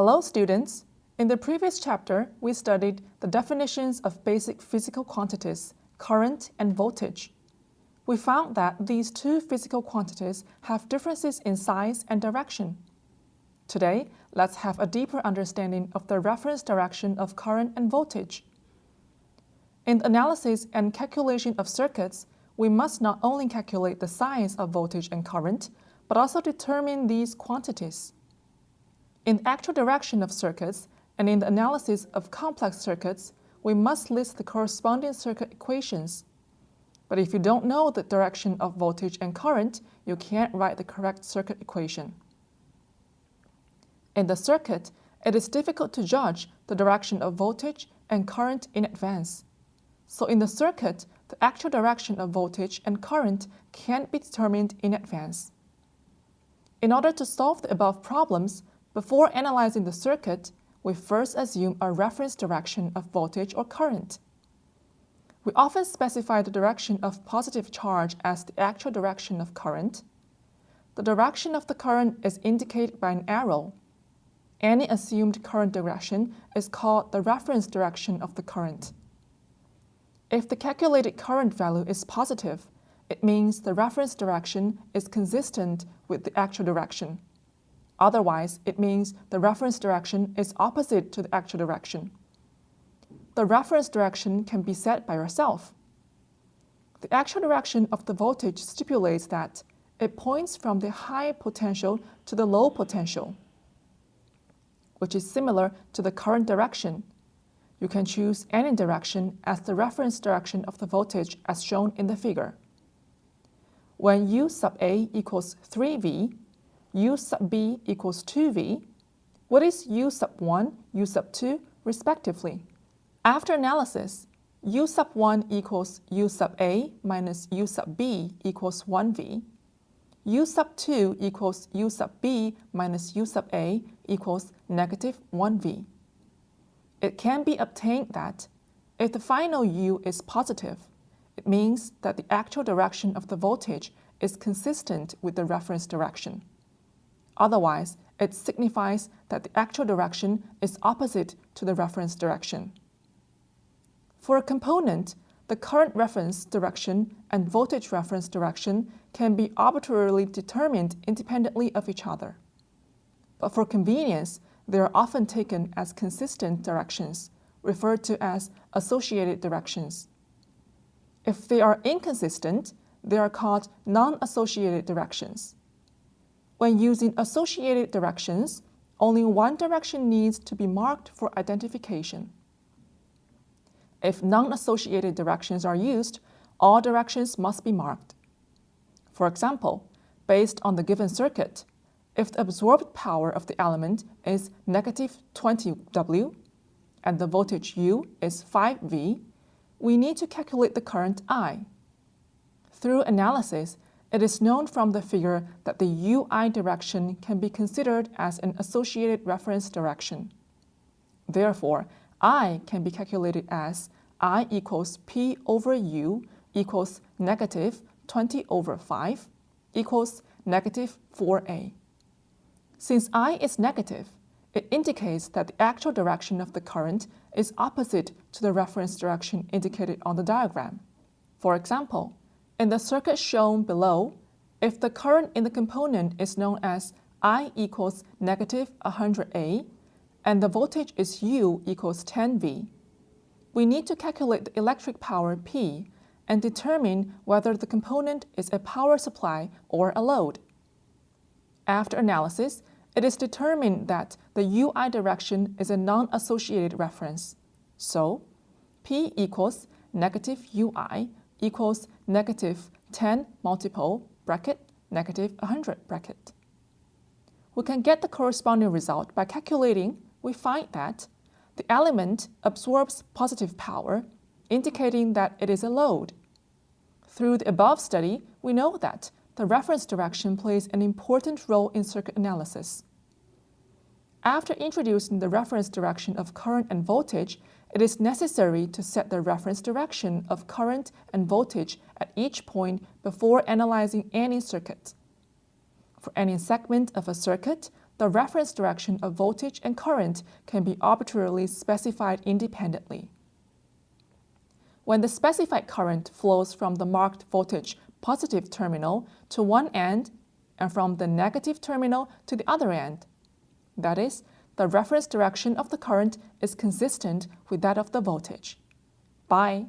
Hello students! In the previous chapter, we studied the definitions of basic physical quantities, current and voltage. We found that these two physical quantities have differences in size and direction. Today, let's have a deeper understanding of the reference direction of current and voltage. In the analysis and calculation of circuits, we must not only calculate the size of voltage and current, but also determine these quantities. In the actual direction of circuits and in the analysis of complex circuits, we must list the corresponding circuit equations. But if you don't know the direction of voltage and current, you can't write the correct circuit equation. In the circuit, it is difficult to judge the direction of voltage and current in advance. So in the circuit, the actual direction of voltage and current can't be determined in advance. In order to solve the above problems, before analyzing the circuit, we first assume a reference direction of voltage or current. We often specify the direction of positive charge as the actual direction of current. The direction of the current is indicated by an arrow. Any assumed current direction is called the reference direction of the current. If the calculated current value is positive, it means the reference direction is consistent with the actual direction. Otherwise, it means the reference direction is opposite to the actual direction. The reference direction can be set by yourself. The actual direction of the voltage stipulates that it points from the high potential to the low potential, which is similar to the current direction. You can choose any direction as the reference direction of the voltage as shown in the figure. When U sub A equals 3V, U sub B equals 2V, what is U sub 1, U sub 2, respectively? After analysis, U sub 1 equals U sub A minus U sub B equals 1V. U sub 2 equals U sub B minus U sub A equals negative 1V. It can be obtained that if the final U is positive, it means that the actual direction of the voltage is consistent with the reference direction. Otherwise, it signifies that the actual direction is opposite to the reference direction. For a component, the current reference direction and voltage reference direction can be arbitrarily determined independently of each other. But for convenience, they are often taken as consistent directions, referred to as associated directions. If they are inconsistent, they are called non-associated directions. When using associated directions, only one direction needs to be marked for identification. If non-associated directions are used, all directions must be marked. For example, based on the given circuit, if the absorbed power of the element is negative 20W and the voltage U is 5V, we need to calculate the current I. Through analysis, it is known from the figure that the UI direction can be considered as an associated reference direction. Therefore, I can be calculated as I equals P over U equals negative 20 over 5 equals negative 4A. Since I is negative, it indicates that the actual direction of the current is opposite to the reference direction indicated on the diagram. For example, in the circuit shown below, if the current in the component is known as I equals negative 100A and the voltage is U equals 10V, we need to calculate the electric power P and determine whether the component is a power supply or a load. After analysis, it is determined that the UI direction is a non-associated reference. So, P equals negative UI equals negative 10 multiple bracket negative 100 bracket. We can get the corresponding result by calculating. We find that the element absorbs positive power, indicating that it is a load. Through the above study, we know that the reference direction plays an important role in circuit analysis. After introducing the reference direction of current and voltage, it is necessary to set the reference direction of current and voltage at each point before analyzing any circuit. For any segment of a circuit, the reference direction of voltage and current can be arbitrarily specified independently. When the specified current flows from the marked voltage positive terminal to one end and from the negative terminal to the other end, that is, the reference direction of the current is consistent with that of the voltage. Bye.